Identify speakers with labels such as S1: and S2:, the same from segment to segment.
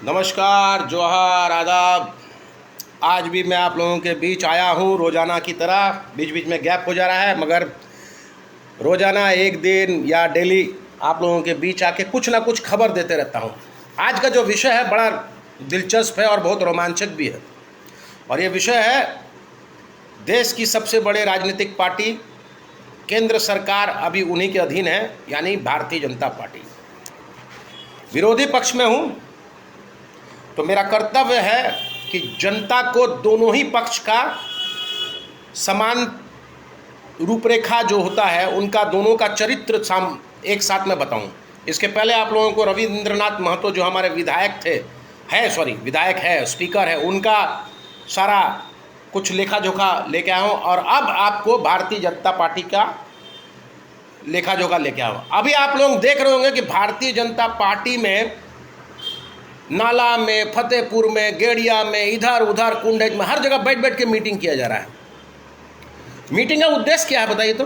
S1: नमस्कार, जोहार, आदाब। आज भी मैं आप लोगों के बीच आया हूँ रोज़ाना की तरह। बीच बीच में गैप हो जा रहा है, मगर रोज़ाना एक दिन या डेली आप लोगों के बीच आके कुछ ना कुछ खबर देते रहता हूँ। आज का जो विषय है बड़ा दिलचस्प है और बहुत रोमांचक भी है। और ये विषय है देश की सबसे बड़े राजनीतिक पार्टी, केंद्र सरकार अभी उन्हीं के अधीन है, यानी भारतीय जनता पार्टी। विरोधी पक्ष में हूँ तो मेरा कर्तव्य है कि जनता को दोनों ही पक्ष का समान रूपरेखा जो होता है, उनका दोनों का चरित्र एक साथ में बताऊं। इसके पहले आप लोगों को रविंद्रनाथ महतो जो हमारे विधायक है, स्पीकर है, उनका सारा कुछ लेखा जोखा लेके आया हूँ। और अब आपको भारतीय जनता पार्टी का लेखा जोखा लेके आया हूँ। अभी आप लोग देख रहे होंगे कि भारतीय जनता पार्टी में नाला में, फतेहपुर में, गेड़िया में, इधर उधर कुंडेज में, हर जगह बैठ बैठ के मीटिंग किया जा रहा है। मीटिंग का उद्देश्य क्या है बताइए तो?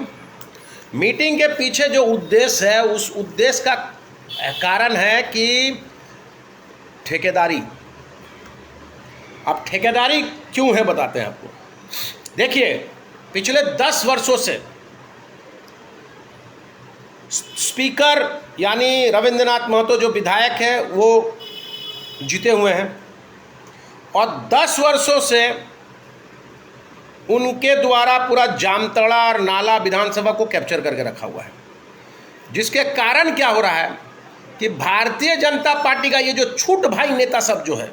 S1: मीटिंग के पीछे जो उद्देश्य है, उस उद्देश्य का कारण है कि ठेकेदारी। अब ठेकेदारी क्यों है बताते हैं आपको। देखिए, पिछले 10 वर्षों से स्पीकर यानी रविंद्रनाथ महतो जो विधायक है वो जीते हुए हैं, और 10 वर्षों से उनके द्वारा पूरा जामतड़ा और नाला विधानसभा को कैप्चर करके रखा हुआ है। जिसके कारण क्या हो रहा है कि भारतीय जनता पार्टी का ये जो छूट भाई नेता सब जो है,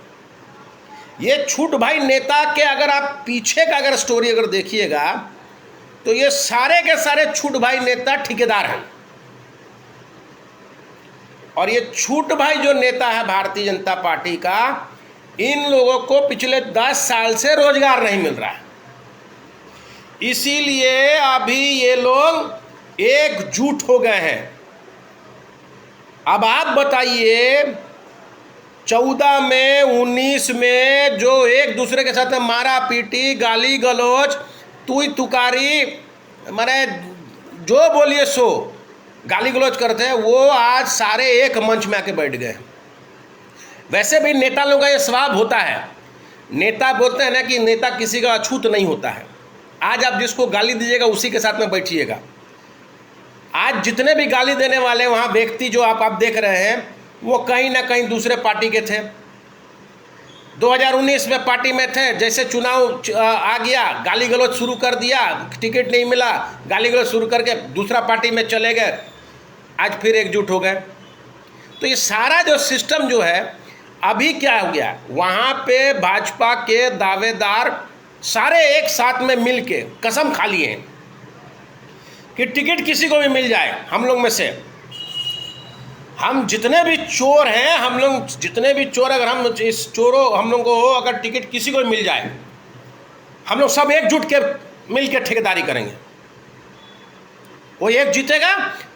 S1: ये छूट भाई नेता के अगर आप पीछे का अगर स्टोरी अगर देखिएगा तो ये सारे के सारे छूट भाई नेता ठेकेदार हैं। और ये छूट भाई जो नेता है भारतीय जनता पार्टी का, इन लोगों को पिछले 10 साल से रोजगार नहीं मिल रहा है। इसीलिए अभी ये लोग एकजुट हो गए हैं। अब आप बताइए, 14 में, 19 में जो एक दूसरे के साथ मारा पीटी, गाली गलौज, तुई तुकारी, माने जो बोलिए सो गाली गलौज करते हैं, वो आज सारे एक मंच में आके बैठ गए। वैसे भी नेता लोगों का ये स्वभाव होता है। नेता बोलते हैं ना कि नेता किसी का अछूत नहीं होता है। आज आप जिसको गाली दीजिएगा उसी के साथ में बैठिएगा। आज जितने भी गाली देने वाले वहाँ व्यक्ति जो आप देख रहे हैं, वो कहीं ना कहीं दूसरे पार्टी के थे। 2019 में पार्टी में थे, जैसे चुनाव आ गया गाली गलौज शुरू कर दिया, टिकट नहीं मिला, गाली गलौज शुरू करके दूसरा पार्टी में चले गए, आज फिर एकजुट हो गए। तो ये सारा जो सिस्टम जो है, अभी क्या हो गया, वहाँ पे भाजपा के दावेदार सारे एक साथ में मिल के कसम खा लिए हैं कि टिकट किसी को भी मिल जाए। हम लोग में से हम जितने भी चोर हैं, हम लोग जितने भी चोर, अगर हम इस चोरों हम लोग को अगर टिकट किसी को भी मिल जाए, हम लोग सब एकजुट के मिल के ठेकेदारी करेंगे। कोई एक जीतेगा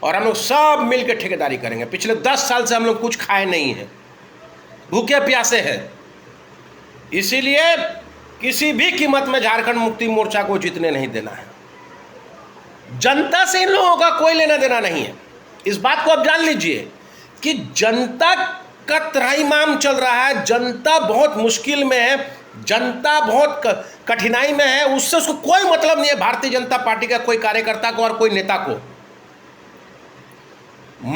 S1: और हम लोग सब मिल के ठेकेदारी करेंगे। पिछले 10 साल से हम लोग कुछ खाए नहीं हैं, भूखे प्यासे हैं। इसीलिए किसी भी कीमत में झारखंड मुक्ति मोर्चा को जीतने नहीं देना है। जनता से इन लोगों का कोई लेना देना नहीं है। इस बात को आप जान लीजिए कि जनता का त्राहिमाम चल रहा है। जनता बहुत मुश्किल में है, जनता बहुत कठिनाई में है। उससे उसको कोई मतलब नहीं है भारतीय जनता पार्टी का कोई कार्यकर्ता को और कोई नेता को।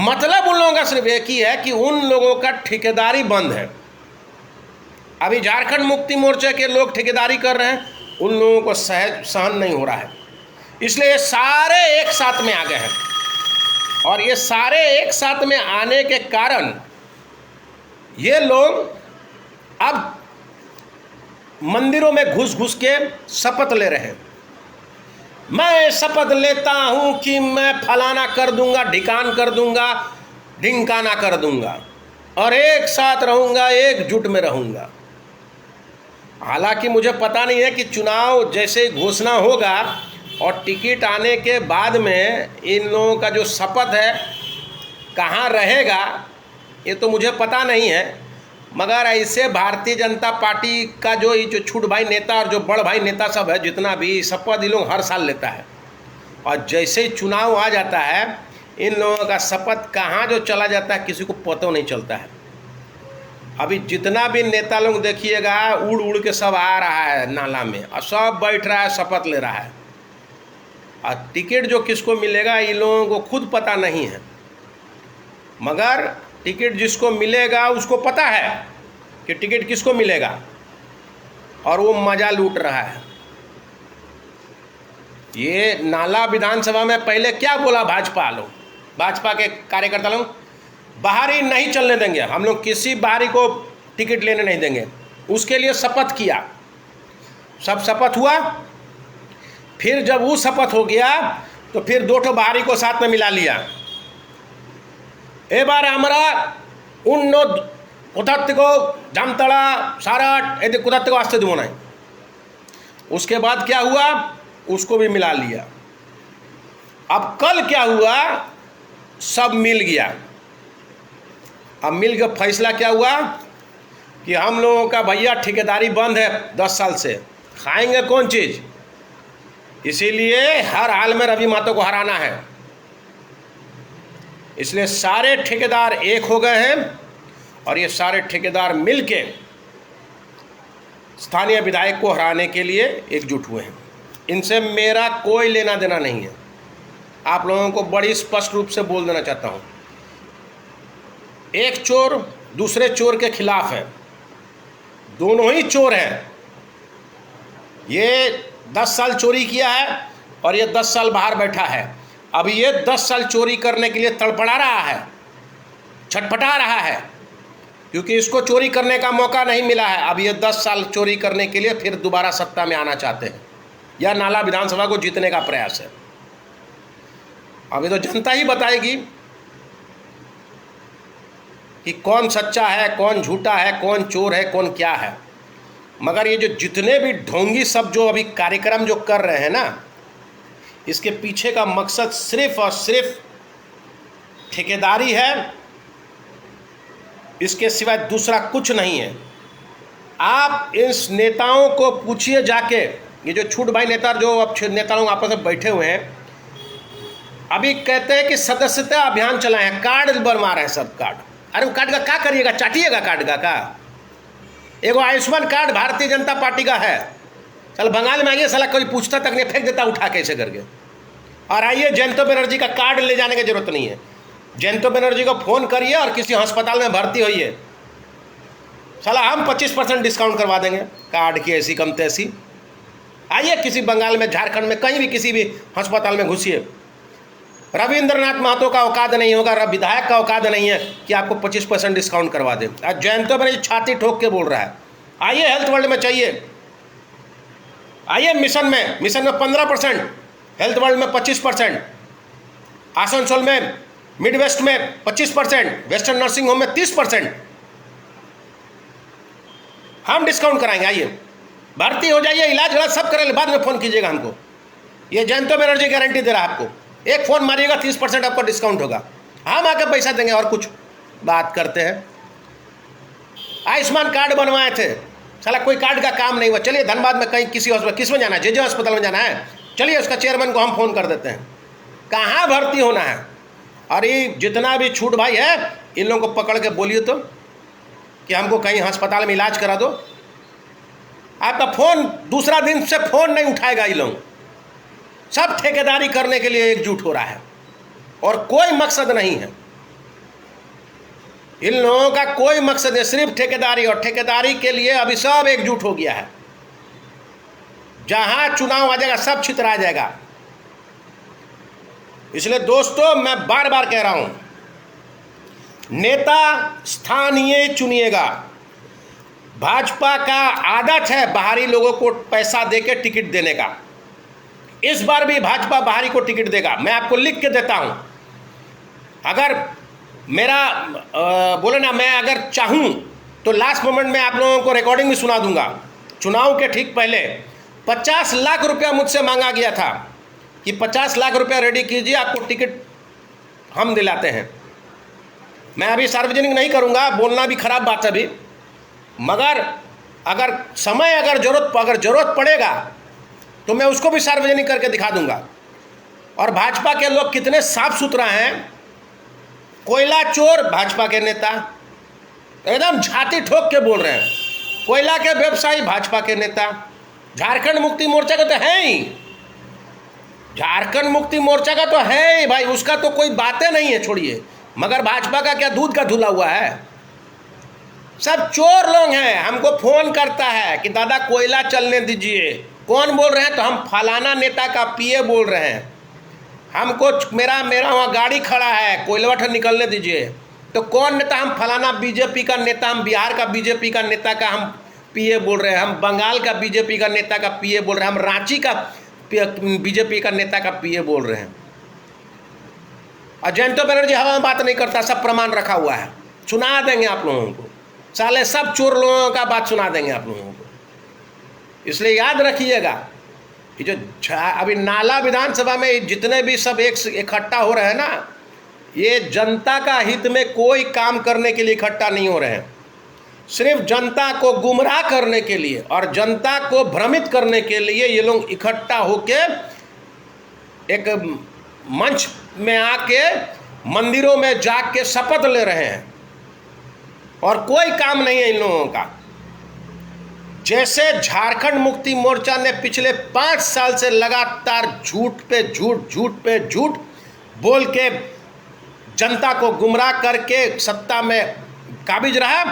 S1: मतलब उन लोगों का सिर्फ एक ही है कि उन लोगों का ठेकेदारी बंद है। अभी झारखंड मुक्ति मोर्चा के लोग ठेकेदारी कर रहे हैं, उन लोगों को सहन नहीं हो रहा है। इसलिए ये सारे एक साथ में आ गए हैं। और ये सारे एक साथ में आने के कारण ये लोग अब मंदिरों में घुस घुस के शपथ ले रहे हैं। मैं शपथ लेता हूं कि मैं फलाना कर दूंगा, ढिकान कर दूंगा, ढिंकाना कर दूंगा, और एक साथ रहूंगा, एकजुट में रहूंगा। हालांकि मुझे पता नहीं है कि चुनाव जैसे घोषणा होगा और टिकट आने के बाद में इन लोगों का जो शपथ है कहाँ रहेगा, ये तो मुझे पता नहीं है। मगर ऐसे भारतीय जनता पार्टी का जो छूट भाई नेता और जो बड़ भाई नेता सब है, जितना भी शपथ इन लोग हर साल लेता है, और जैसे ही चुनाव आ जाता है इन लोगों का शपथ कहाँ जो चला जाता है किसी को पता नहीं चलता है। अभी जितना भी नेता लोग देखिएगा उड़ उड़ के सब आ रहा है नाला में और सब बैठ रहा है, शपथ ले रहा है। और टिकट जो किसको मिलेगा इन लोगों को खुद पता नहीं है, मगर टिकट जिसको मिलेगा उसको पता है कि टिकट किसको मिलेगा और वो मज़ा लूट रहा है। ये नाला विधानसभा में पहले क्या बोला भाजपा लोग, भाजपा के कार्यकर्ता लोग, बाहरी नहीं चलने देंगे, हम लोग किसी बाहरी को टिकट लेने नहीं देंगे। उसके लिए शपथ किया, सब शपथ हुआ। फिर जब वो शपथ हो गया तो फिर 2 बाहरी को साथ में मिला लिया। ए बार हमारा उन कुदत्त को जामतड़ा सारा कुदत्त को आस्ते दुमोना है। उसके बाद क्या हुआ, उसको भी मिला लिया। अब कल क्या हुआ, सब मिल गया। अब मिल के फैसला क्या हुआ कि हम लोगों का भैया ठेकेदारी बंद है 10 साल से, खाएंगे कौन चीज़, इसीलिए हर हाल में रवि महतो को हराना है। इसलिए सारे ठेकेदार एक हो गए हैं और ये सारे ठेकेदार मिलके स्थानीय विधायक को हराने के लिए एकजुट हुए हैं। इनसे मेरा कोई लेना देना नहीं है, आप लोगों को बड़ी स्पष्ट रूप से बोल देना चाहता हूँ। एक चोर दूसरे चोर के खिलाफ है, दोनों ही चोर हैं। ये 10 साल चोरी किया है और ये 10 साल बाहर बैठा है। अब ये 10 साल चोरी करने के लिए तड़पड़ा रहा है, छटपटा रहा है, क्योंकि इसको चोरी करने का मौका नहीं मिला है। अब ये 10 साल चोरी करने के लिए फिर दोबारा सत्ता में आना चाहते हैं या नाला विधानसभा को जीतने का प्रयास है। अभी तो जनता ही बताएगी कि कौन सच्चा है, कौन झूठा है, कौन चोर है, कौन क्या है। मगर ये जो जितने भी ढोंगी सब जो अभी कार्यक्रम जो कर रहे हैं ना, इसके पीछे का मकसद सिर्फ और सिर्फ ठेकेदारी है, इसके सिवाय दूसरा कुछ नहीं है। आप इस नेताओं को पूछिए जाके, ये जो छूट भाई नेता जो अब नेता लोग आपस में बैठे हुए हैं, अभी कहते हैं कि सदस्यता अभियान चलाए हैं, कार्ड बनवा रहे हैं सब कार्ड। अरे वो कार्ड का क्या करिएगा, चाटिएगा कार्ड का एगो आयुष्मान कार्ड भारतीय जनता पार्टी का है। चल बंगाल में आइए, साला कोई पूछता तक नहीं, फेंक देता उठा कैसे करके। और आइए, जयंतो बनर्जी का कार्ड ले जाने की जरूरत नहीं है, जयंतो बनर्जी को फ़ोन करिए और किसी अस्पताल में भर्ती होइए, साला हम 25% डिस्काउंट करवा देंगे कार्ड की ऐसी कम तैसी। आइए किसी बंगाल में, झारखंड में, कहीं भी किसी भी अस्पताल में घुसिए। रविंद्रनाथ महतो का औकात नहीं होगा, विधायक का औकात नहीं है कि आपको 25% डिस्काउंट करवा दे। आज जयंतो बनर्जी छाती ठोक के बोल रहा है, आइए हेल्थ वर्ल्ड में चाहिए, आइए मिशन में 15%, हेल्थ वर्ल्ड में 25%, आसनसोल में, मिड वेस्ट में 25%, वेस्टर्न नर्सिंग होम में 30% हम डिस्काउंट कराएंगे। आइए भर्ती हो जाइए, इलाज वाला सब करेंगे, बाद में फ़ोन कीजिएगा हमको। ये जयंतो बनर्जी गारंटी दे रहा है आपको, एक फ़ोन मारिएगा 30% आपको डिस्काउंट होगा, हम आकर पैसा देंगे। और कुछ बात करते हैं, आयुष्मान कार्ड बनवाए थे, साला कोई कार्ड का काम नहीं हुआ। चलिए धनबाद में कहीं किसी हॉस्पिटल, किस में जाना है, जे अस्पताल में जाना है, चलिए उसका चेयरमैन को हम फ़ोन कर देते हैं, कहाँ भर्ती होना है। और ये जितना भी छूट भाई है, इन लोगों को पकड़ के बोलिए तो कि हमको कहीं अस्पताल में इलाज करा दो। आपका फ़ोन दूसरा दिन से फ़ोन नहीं उठाएगा। ये लोग सब ठेकेदारी करने के लिए एकजुट हो रहा है और कोई मकसद नहीं है। इन लोगों का कोई मकसद है, सिर्फ ठेकेदारी, और ठेकेदारी के लिए अभी सब एकजुट हो गया है। जहां चुनाव आ जाएगा सब छितरा जाएगा। इसलिए दोस्तों मैं बार बार कह रहा हूं, नेता स्थानीय चुनिएगा। भाजपा का आदत है बाहरी लोगों को पैसा देके टिकट देने का। इस बार भी भाजपा बाहरी को टिकट देगा। मैं आपको लिख के देता हूं, अगर मेरा बोले ना, मैं अगर चाहूं तो लास्ट मोमेंट में आप लोगों को रिकॉर्डिंग भी सुना दूंगा। चुनाव के ठीक पहले 50 लाख रुपया मुझसे मांगा गया था कि 50 लाख रुपया रेडी कीजिए, आपको टिकट हम दिलाते हैं। मैं अभी सार्वजनिक नहीं करूंगा, बोलना भी खराब बात है अभी, मगर अगर समय अगर जरूरत पड़ेगा तो मैं उसको भी सार्वजनिक करके दिखा दूंगा। और भाजपा के लोग कितने साफ सुथरा हैं। कोयला चोर भाजपा के नेता, एकदम छाती ठोक के बोल रहे हैं। कोयला के व्यवसायी भाजपा के नेता, झारखंड मुक्ति मोर्चा का तो है ही, झारखंड मुक्ति मोर्चा का तो है ही भाई, उसका तो कोई बातें नहीं है, छोड़िए। मगर भाजपा का क्या दूध का धुला हुआ है? सब चोर लोग हैं। हमको फोन करता है कि दादा कोयला चलने दीजिए। कौन बोल रहे हैं? तो हम फलाना नेता का पीए बोल रहे हैं, हमको मेरा वहाँ गाड़ी खड़ा है, कोयलवट निकलने दीजिए। तो कौन नेता? हम फलाना बीजेपी का नेता, हम बिहार का बीजेपी का नेता का हम पीए बोल रहे हैं, हम बंगाल का बीजेपी का नेता का पीए बोल रहे हैं, हम रांची का बीजेपी का नेता का पीए बोल रहे हैं। और जयंतो बनर्जी हवा में बात नहीं करता, सब प्रमाण रखा हुआ है, सुना देंगे आप लोगों को। साले सब चोर लोगों का बात सुना देंगे आप लोगों को। इसलिए याद रखिएगा कि जो अभी नाला विधानसभा में जितने भी सब एक इकट्ठा हो रहे हैं ना, ये जनता का हित में कोई काम करने के लिए इकट्ठा नहीं हो रहे हैं। सिर्फ जनता को गुमराह करने के लिए और जनता को भ्रमित करने के लिए ये लोग इकट्ठा होके एक मंच में आके मंदिरों में जाके शपथ ले रहे हैं, और कोई काम नहीं है इन लोगों का। जैसे झारखंड मुक्ति मोर्चा ने पिछले 5 साल से लगातार झूठ पे झूठ बोल के जनता को गुमराह करके सत्ता में काबिज रहा,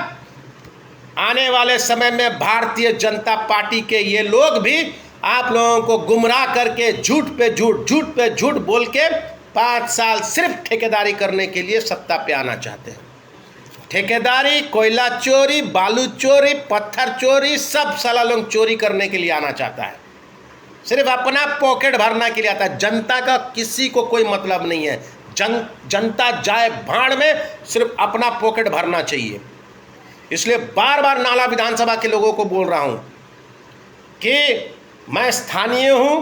S1: आने वाले समय में भारतीय जनता पार्टी के ये लोग भी आप लोगों को गुमराह करके झूठ पे झूठ बोल के 5 साल सिर्फ ठेकेदारी करने के लिए सत्ता पे आना चाहते हैं। ठेकेदारी, कोयला चोरी, बालू चोरी, पत्थर चोरी, सब साला लोग चोरी करने के लिए आना चाहता है, सिर्फ अपना पॉकेट भरना के लिए आता है। जनता का किसी को कोई मतलब नहीं है। जनता जाए भाड़ में, सिर्फ अपना पॉकेट भरना चाहिए। इसलिए बार बार नाला विधानसभा के लोगों को बोल रहा हूं कि मैं स्थानीय हूं,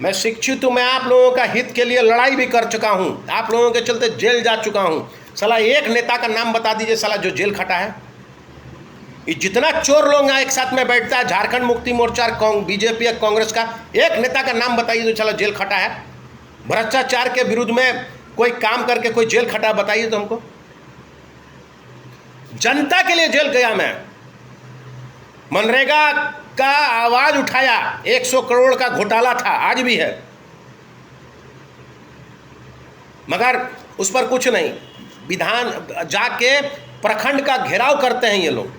S1: मैं शिक्षित हूं, मैं आप लोगों का हित के लिए लड़ाई भी कर चुका हूं, आप लोगों के चलते जेल जा चुका हूं। साला एक नेता का नाम बता दीजिए साला जो जेल खटा है। ये जितना चोर लोग एक साथ में बैठता है, झारखंड मुक्ति मोर्चा, बीजेपी या कांग्रेस का, एक नेता का नाम बताइए तो साला जेल खटा है। भ्रष्टाचार के विरुद्ध में कोई काम करके कोई जेल खटा बताइए तो हमको। जनता के लिए जेल गया मैं, मनरेगा का आवाज उठाया, 100 करोड़ का घोटाला था, आज भी है, मगर उस पर कुछ नहीं। विधान जाके प्रखंड का घेराव करते हैं ये लोग,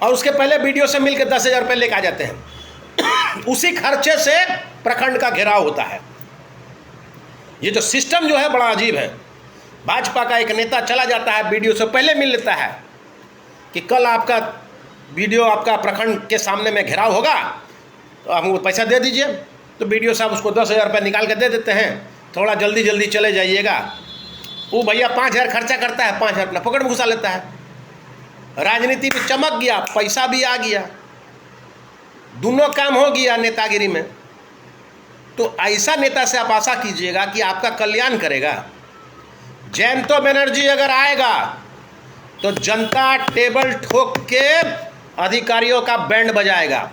S1: और उसके पहले वीडियो से मिलकर 10,000 रुपये लेके आ जाते हैं। उसी खर्चे से प्रखंड का घेराव होता है। ये जो सिस्टम जो है बड़ा अजीब है। भाजपा का एक नेता चला जाता है, वीडियो से पहले मिल लेता है कि कल आपका वीडियो, आपका प्रखंड के सामने में घेराव होगा, तो हमको पैसा दे दीजिए। तो वीडियो साहब उसको 10,000 रुपये निकाल के दे देते हैं, थोड़ा जल्दी चले जाइएगा। वो भैया 5,000 खर्चा करता है, 5,000 अपना पकड़ में घुसा लेता है। राजनीति में चमक गया, पैसा भी आ गया, दोनों काम हो गया नेतागिरी में। तो ऐसा नेता से आप आशा कीजिएगा कि आपका कल्याण करेगा। जयंतो बनर्जी अगर आएगा तो जनता टेबल ठोक के अधिकारियों का बैंड बजाएगा।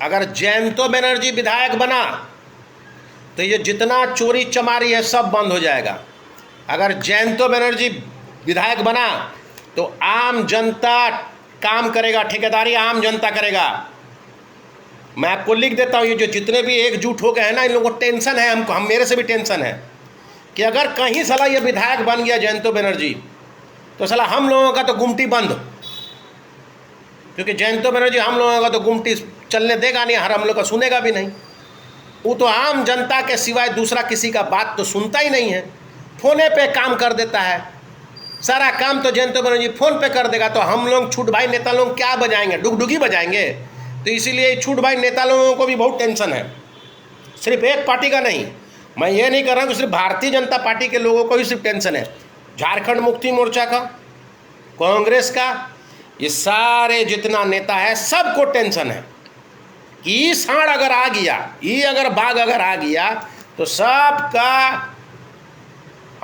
S1: अगर जयंतो बनर्जी विधायक बना तो ये जितना चोरी चमारी है सब बंद हो जाएगा। अगर जयंतो बनर्जी विधायक बना तो आम जनता काम करेगा, ठेकेदारी आम जनता करेगा। मैं आपको लिख देता हूँ, ये जो जितने भी एकजुट हो गए हैं ना, इन लोगों को टेंशन है, हमको, हम मेरे से भी टेंशन है कि अगर कहीं साला ये विधायक बन गया जयंतो बनर्जी तो साला हम लोगों का तो गुमटी बंद, क्योंकि जयंतो बनर्जी हम लोगों का तो गुमटी चलने देगा नहीं, हर हम लोग का सुनेगा भी नहीं। वो तो आम जनता के सिवाय दूसरा किसी का बात तो सुनता ही नहीं है, फोने पे काम कर देता है। सारा काम तो जयंतो बनर्जी फोन पे कर देगा, तो हम लोग छूट भाई नेता लोग क्या बजाएंगे? डुगडुगी बजाएंगे। तो इसीलिए छूट भाई नेता लोगों को भी बहुत टेंशन है, सिर्फ एक पार्टी का नहीं। मैं ये नहीं कर रहा हूँ कि सिर्फ भारतीय जनता पार्टी के लोगों को ही सिर्फ टेंशन है, झारखंड मुक्ति मोर्चा का, कांग्रेस का, ये सारे जितना नेता है सबको टेंशन है कि ये सांड अगर आ गया, ये अगर बाघ अगर आ गया तो सबका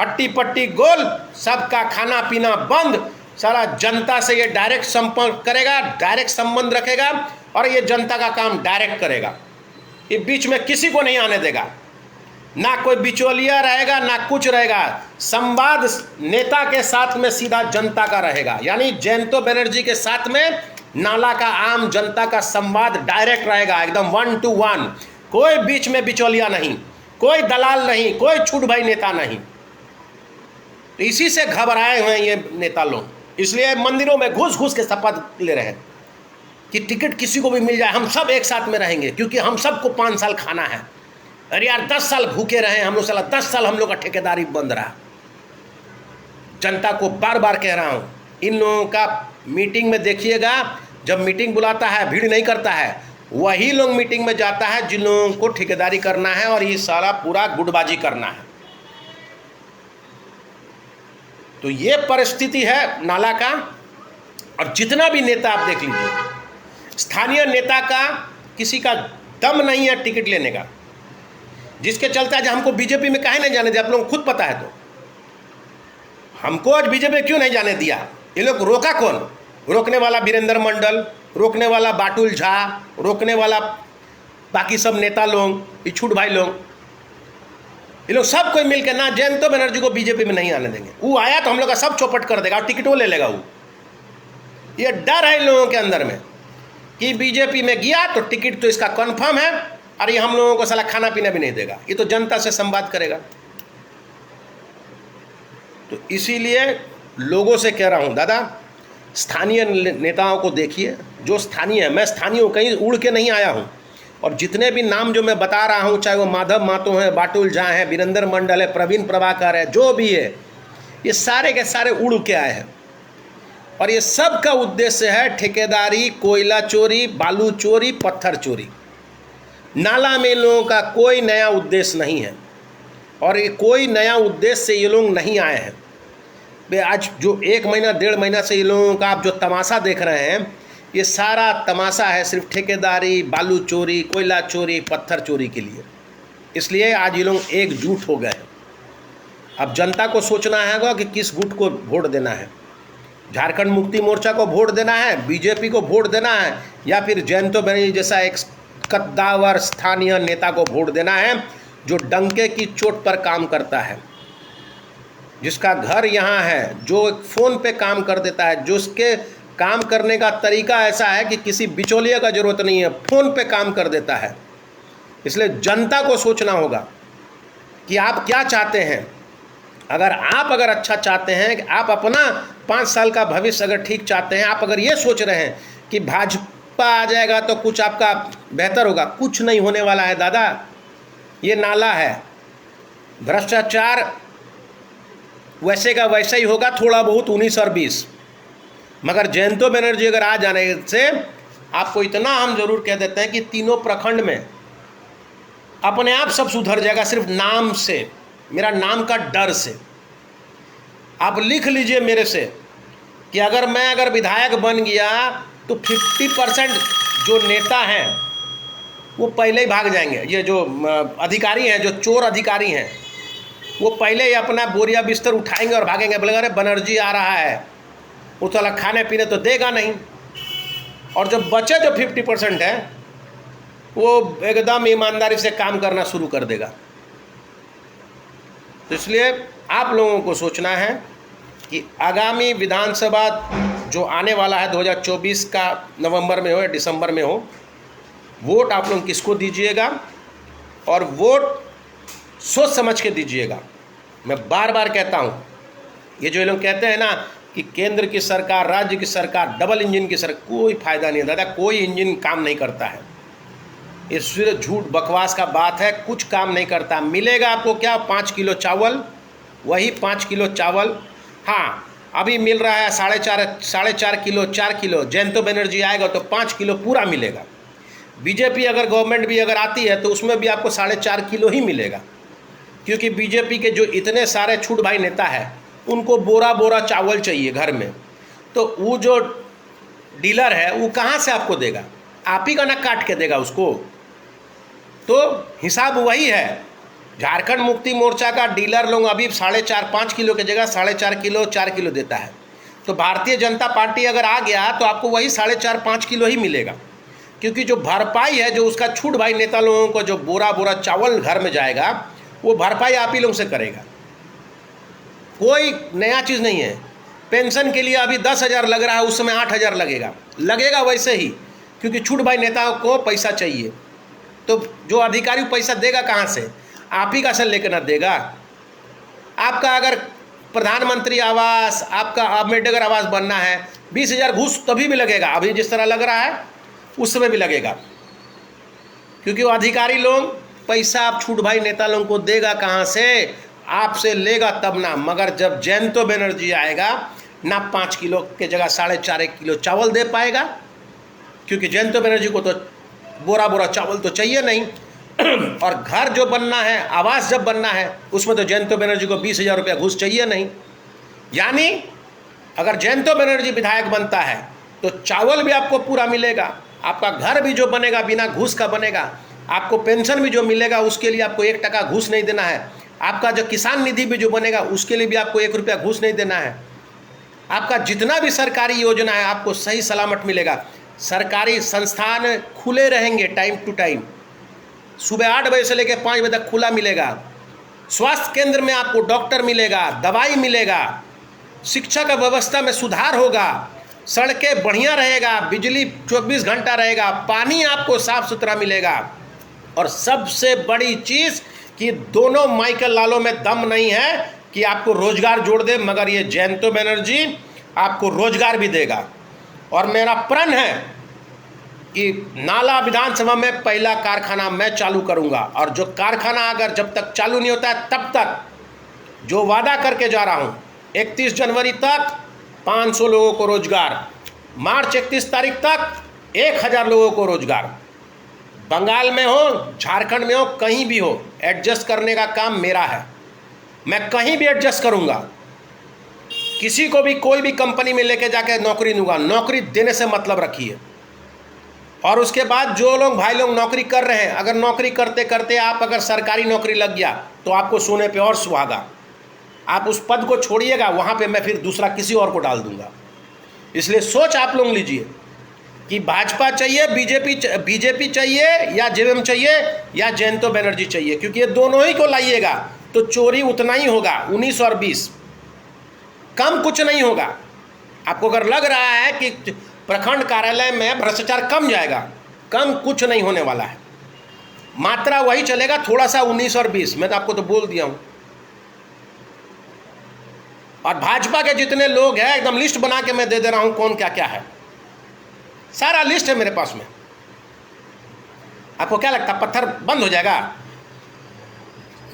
S1: हट्टी पट्टी गोल, सबका खाना पीना बंद। सारा जनता से ये डायरेक्ट संपर्क करेगा, डायरेक्ट संबंध रखेगा, और ये जनता का काम डायरेक्ट करेगा। ये बीच में किसी को नहीं आने देगा। ना कोई बिचौलिया रहेगा, ना कुछ रहेगा। संवाद नेता के साथ में सीधा जनता का रहेगा, यानी जयंतो बनर्जी के साथ में नाला का आम जनता का संवाद डायरेक्ट रहेगा, एकदम 1 to 1। कोई बीच में बिचौलिया नहीं, कोई दलाल नहीं, कोई छूट भाई नेता नहीं। तो इसी से घबराए हुए हैं ये नेता लोग, इसलिए मंदिरों में घुस घुस के शपथ ले रहे हैं कि टिकट किसी को भी मिल जाए, हम सब एक साथ में रहेंगे, क्योंकि हम सबको 5 साल खाना है। अरे यार 10 साल भूखे रहे हम लोग, साला 10 साल हम लोग का ठेकेदारी बंद रहा। जनता को बार बार कह रहा हूँ, इन लोगों का मीटिंग में देखिएगा, जब मीटिंग बुलाता है भीड़ नहीं करता है, वही लोग मीटिंग में जाता है जिन लोगों को ठेकेदारी करना है और ये सारा पूरा गुटबाजी करना है। तो ये परिस्थिति है नाला का। और जितना भी नेता आप देख लीजिए, स्थानीय नेता का किसी का दम नहीं है टिकट लेने का, जिसके चलते आज हमको बीजेपी में काहे नहीं जाने दिया, आप लोगों को खुद पता है। तो हमको आज बीजेपी क्यों नहीं जाने दिया, ये लोग रोका कौन? रोकने वाला वीरेंद्र मंडल, रोकने वाला बाटुल झा, रोकने वाला बाकी सब नेता लोग, ये छूट भाई लोग, ये लोग सब कोई मिलकर ना जयंतो बनर्जी को बीजेपी में नहीं आने देंगे। वो आया तो हम लोग का सब चौपट कर देगा और टिकट वो ले लेगा। वो ये डर है इन लोगों के अंदर में कि बीजेपी में गया तो टिकट तो इसका कंफर्म है और ये हम लोगों को साला खाना पीना भी नहीं देगा, ये तो जनता से संवाद करेगा। तो इसीलिए लोगों से कह रहा हूं, दादा स्थानीय नेताओं को देखिए, जो स्थानीय है, मैं स्थानीय हूँ, कहीं उड़ के नहीं आया हूँ। और जितने भी नाम जो मैं बता रहा हूँ, चाहे वो माधव महतो हैं, बाटुल झा हैं, वीरेंद्र मंडल है, प्रवीण प्रभाकर है, जो भी है, ये सारे के सारे उड़ के आए हैं। और ये सब का उद्देश्य है ठेकेदारी, कोयला चोरी, बालू चोरी, पत्थर चोरी। नाला में लोगों का कोई नया उद्देश्य नहीं है और ये कोई नया उद्देश्य से ये लोग नहीं आए हैं। वे आज जो 1 महीना 1.5 महीना से ये लोगों का आप जो तमाशा देख रहे हैं, ये सारा तमाशा है सिर्फ ठेकेदारी, बालू चोरी, कोयला चोरी, पत्थर चोरी के लिए। इसलिए आज ये लोग एकजुट हो गए। अब जनता को सोचना है कि किस गुट को वोट देना है, झारखंड मुक्ति मोर्चा को वोट देना है, बीजेपी को वोट देना है, या फिर जयंतो बनर्जी जैसा एक कद्दावर स्थानीय नेता को वोट देना है जो डंके की चोट पर काम करता है, जिसका घर यहाँ है, जो फ़ोन पे काम कर देता है, जो उसके काम करने का तरीका ऐसा है कि किसी बिचौलिया का ज़रूरत नहीं है, फ़ोन पे काम कर देता है। इसलिए जनता को सोचना होगा कि आप क्या चाहते हैं। अगर अच्छा चाहते हैं कि आप अपना 5 साल का भविष्य अगर ठीक चाहते हैं, आप अगर ये सोच रहे हैं कि भाजपा आ जाएगा तो कुछ आपका बेहतर होगा, कुछ नहीं होने वाला है दादा। ये नाला है, भ्रष्टाचार वैसे का वैसा ही होगा, थोड़ा बहुत 19 और 20। मगर जयंतो बनर्जी अगर आ जाने से आपको इतना हम जरूर कह देते हैं कि तीनों प्रखंड में अपने आप सब सुधर जाएगा, सिर्फ नाम से, मेरा नाम का डर से। आप लिख लीजिए मेरे से कि अगर विधायक बन गया तो 50% जो नेता हैं वो पहले ही भाग जाएंगे। ये जो अधिकारी हैं, जो चोर अधिकारी हैं, वो पहले ही अपना बोरिया बिस्तर उठाएंगे और भागेंगे, बोलेंगे अरे बनर्जी आ रहा है, वो तो खाने पीने तो देगा नहीं। और जो बचे जो 50% है वो एकदम ईमानदारी से काम करना शुरू कर देगा। तो इसलिए आप लोगों को सोचना है कि आगामी विधानसभा जो आने वाला है 2024 का नवंबर में हो या दिसंबर में हो, वोट आप लोग किसको दीजिएगा और वोट सोच समझ के दीजिएगा। मैं बार बार कहता हूँ, ये जो लोग कहते हैं ना कि केंद्र की सरकार, राज्य की सरकार, डबल इंजन की सरकार, कोई फायदा नहीं है दादा, कोई इंजन काम नहीं करता है। ये सिर्फ झूठ बकवास का बात है, कुछ काम नहीं करता। मिलेगा आपको क्या? 5 किलो चावल, वही 5 किलो चावल। हाँ, अभी मिल रहा है 4.5 किलो, 4 किलो। जयंतो बनर्जी आएगा तो 5 किलो पूरा मिलेगा। बीजेपी अगर गवर्नमेंट भी अगर आती है तो उसमें भी आपको 4.5 किलो ही मिलेगा, क्योंकि बीजेपी के जो इतने सारे छूट भाई नेता है उनको बोरा बोरा चावल चाहिए घर में। तो वो जो डीलर है वो कहाँ से आपको देगा? आप ही का ना काट के देगा उसको। तो हिसाब वही है। झारखंड मुक्ति मोर्चा का डीलर लोग अभी 4.5-5 किलो की जगह 4.5 किलो 4 किलो देता है। तो भारतीय जनता पार्टी अगर आ गया तो आपको वही 4.5-5 किलो ही मिलेगा, क्योंकि जो भरपाई है, जो उसका छूट भाई नेता लोगों को जो बोरा बोरा चावल घर में जाएगा, वो भरपाई आप ही लोग से करेगा। कोई नया चीज़ नहीं है। पेंशन के लिए अभी 10,000 लग रहा है, उस समय 8,000 लगेगा वैसे ही, क्योंकि छूट भाई नेताओं को पैसा चाहिए। तो जो अधिकारी पैसा देगा कहाँ से? आप ही का से लेकर ना देगा। आपका अगर प्रधानमंत्री आवास, आपका अम्बेडकर आवास बनना है, 20,000 घूस तभी भी लगेगा, अभी जिस तरह लग रहा है उस समय भी लगेगा, क्योंकि वो अधिकारी लोग पैसा आप छूट भाई नेता लोगों को देगा कहाँ से? आपसे लेगा तब ना। मगर जब जयंतो बनर्जी आएगा ना 5 किलो के जगह 4.5 किलो चावल दे पाएगा, क्योंकि जयंतो बनर्जी को तो बोरा चावल तो चाहिए नहीं। और घर जो बनना है, आवास जब बनना है, उसमें तो जयंतो बनर्जी को 20,000 रुपया घूस चाहिए नहीं। यानी अगर जयंतो बनर्जी विधायक बनता है तो चावल भी आपको पूरा मिलेगा, आपका घर भी जो बनेगा बिना घूस का बनेगा, आपको पेंशन भी जो मिलेगा उसके लिए आपको 1 टका घूस नहीं देना है, आपका जो किसान निधि भी जो बनेगा उसके लिए भी आपको 1 रुपया घूस नहीं देना है, आपका जितना भी सरकारी योजना है आपको सही सलामत मिलेगा। सरकारी संस्थान खुले रहेंगे टाइम टू टाइम, सुबह 8 बजे से लेकर 5 बजे तक खुला मिलेगा। स्वास्थ्य केंद्र में आपको डॉक्टर मिलेगा, दवाई मिलेगा, शिक्षा का व्यवस्था में सुधार होगा, सड़कें बढ़िया रहेगा, बिजली 24 घंटा रहेगा, पानी आपको साफ सुथरा मिलेगा। और सबसे बड़ी चीज़ कि दोनों माइकल लालो में दम नहीं है कि आपको रोजगार जोड़ दे, मगर ये जयंतो बनर्जी आपको रोजगार भी देगा। और मेरा प्रण है कि नाला विधानसभा में पहला कारखाना मैं चालू करूंगा, और जो कारखाना अगर जब तक चालू नहीं होता है तब तक जो वादा करके जा रहा हूं, 31 जनवरी तक 500 लोगों को रोजगार, मार्च 31 तारीख तक 1,000 लोगों को रोजगार। बंगाल में हो, झारखंड में हो, कहीं भी हो, एडजस्ट करने का काम मेरा है। मैं कहीं भी एडजस्ट करूंगा, किसी को भी कोई भी कंपनी में लेके जाके नौकरी दूंगा। नौकरी देने से मतलब रखिए। और उसके बाद जो लोग भाई लोग नौकरी कर रहे हैं, अगर नौकरी करते करते आप अगर सरकारी नौकरी लग गया तो आपको सोने पे और सुहागा, आप उस पद को छोड़िएगा, वहाँ पे मैं फिर दूसरा किसी और को डाल दूंगा। इसलिए सोच आप लोग लीजिए कि भाजपा चाहिए, बीजेपी चाहिए, या जेएमएम चाहिए, या जयंतो बनर्जी चाहिए, क्योंकि ये दोनों ही को लाइएगा तो चोरी उतना ही होगा, 19 और 20, कम कुछ नहीं होगा। आपको अगर लग रहा है कि प्रखंड कार्यालय में भ्रष्टाचार कम जाएगा, कम कुछ नहीं होने वाला है, मात्रा वही चलेगा, थोड़ा सा 19 और 20, मैं तो आपको तो बोल दिया हूं। और भाजपा के जितने लोग हैं एकदम लिस्ट बना के मैं दे दे रहा हूं, कौन क्या क्या है, सारा लिस्ट है मेरे पास में। आपको क्या लगता है पत्थर बंद हो जाएगा?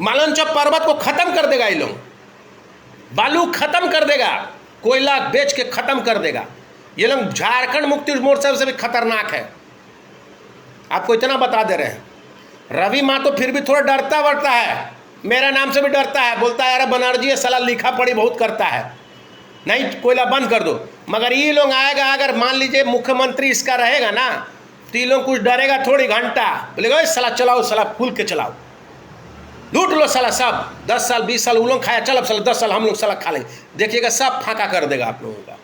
S1: मालंच पर्वत को खत्म कर देगा ये लोग, बालू खत्म कर देगा, कोयला बेच के खत्म कर देगा ये लोग। झारखंड मुक्ति मोर्चा से भी खतरनाक है, आपको इतना बता दे रहे हैं। रवि महतो फिर भी थोड़ा डरता वरता है, मेरा नाम से भी डरता है, बोलता है अरे बनर्जी ये साला लिखा पढ़ी बहुत करता है, नहीं कोयला बंद कर दो। मगर ये लोग आएगा, अगर मान लीजिए मुख्यमंत्री इसका रहेगा ना, तो ये लोग कुछ डरेगा थोड़ी, घंटा बोलेगा साला चलाओ, साला खुल के चलाओ, लूट लो साला सब, 10 साल 20 साल वो लोग खाया, चल अब साला 10 साल हम लोग साला खा लेंगे, देखिएगा सब फाका कर देगा आप लोगों का।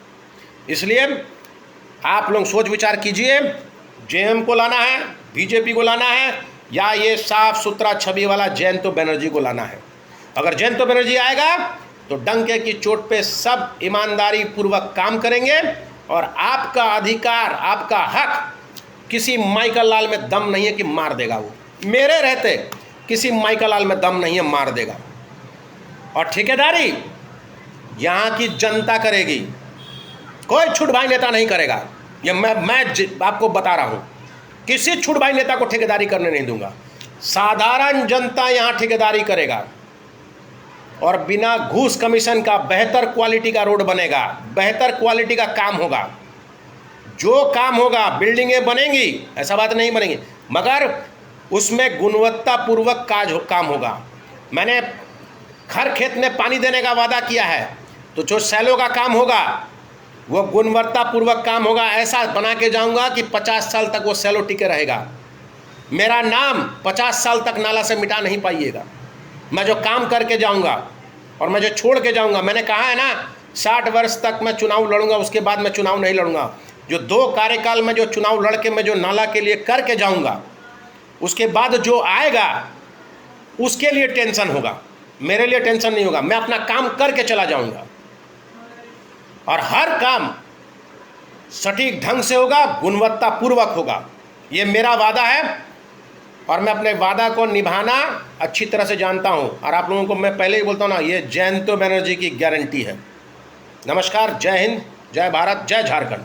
S1: इसलिए आप लोग सोच विचार कीजिए, जेएम को लाना है, बीजेपी को लाना है, या ये साफ सुथरा छवि वाला जयंतो बनर्जी को लाना है। अगर जयंतो बनर्जी आएगा तो डंके की चोट पे सब ईमानदारी पूर्वक काम करेंगे, और आपका अधिकार, आपका हक किसी माइकल लाल में दम नहीं है कि मार देगा। वो मेरे रहते किसी माइकल लाल में दम नहीं है, मार देगा। और ठेकेदारी यहाँ की जनता करेगी, कोई छुट भाई नेता नहीं करेगा। ये मैं आपको बता रहा हूँ, किसी छुट भाई नेता को ठेकेदारी करने नहीं दूंगा। साधारण जनता यहाँ ठेकेदारी करेगा, और बिना घूस कमीशन का बेहतर क्वालिटी का रोड बनेगा, बेहतर क्वालिटी का काम होगा। जो काम होगा, बिल्डिंगें बनेंगी, ऐसा बात नहीं बनेंगी, मगर उसमें गुणवत्तापूर्वक काम होगा। मैंने हर खेत में पानी देने का वादा किया है, तो जो सैलो का काम होगा वो गुणवत्तापूर्वक काम होगा। ऐसा बना के जाऊंगा कि 50 साल तक वो सैलो टिके रहेगा। मेरा नाम 50 साल तक नाला से मिटा नहीं पाइएगा। मैं जो काम करके जाऊंगा और मैं जो छोड़ के जाऊंगा, मैंने कहा है ना 60 वर्ष तक मैं चुनाव लड़ूंगा, उसके बाद मैं चुनाव नहीं लड़ूंगा। जो 2 कार्यकाल में जो चुनाव लड़ के मैं जो नाला के लिए करके जाऊंगा, उसके बाद जो आएगा उसके लिए टेंशन होगा, मेरे लिए टेंशन नहीं होगा। मैं अपना काम करके चला जाऊंगा और हर काम सटीक ढंग से होगा, गुणवत्तापूर्वक होगा। ये मेरा वादा है और मैं अपने वादा को निभाना अच्छी तरह से जानता हूं। और आप लोगों को मैं पहले ही बोलता हूं ना, ये जयंतो बनर्जी की गारंटी है। नमस्कार, जय हिंद, जय भारत, जय झारखंड।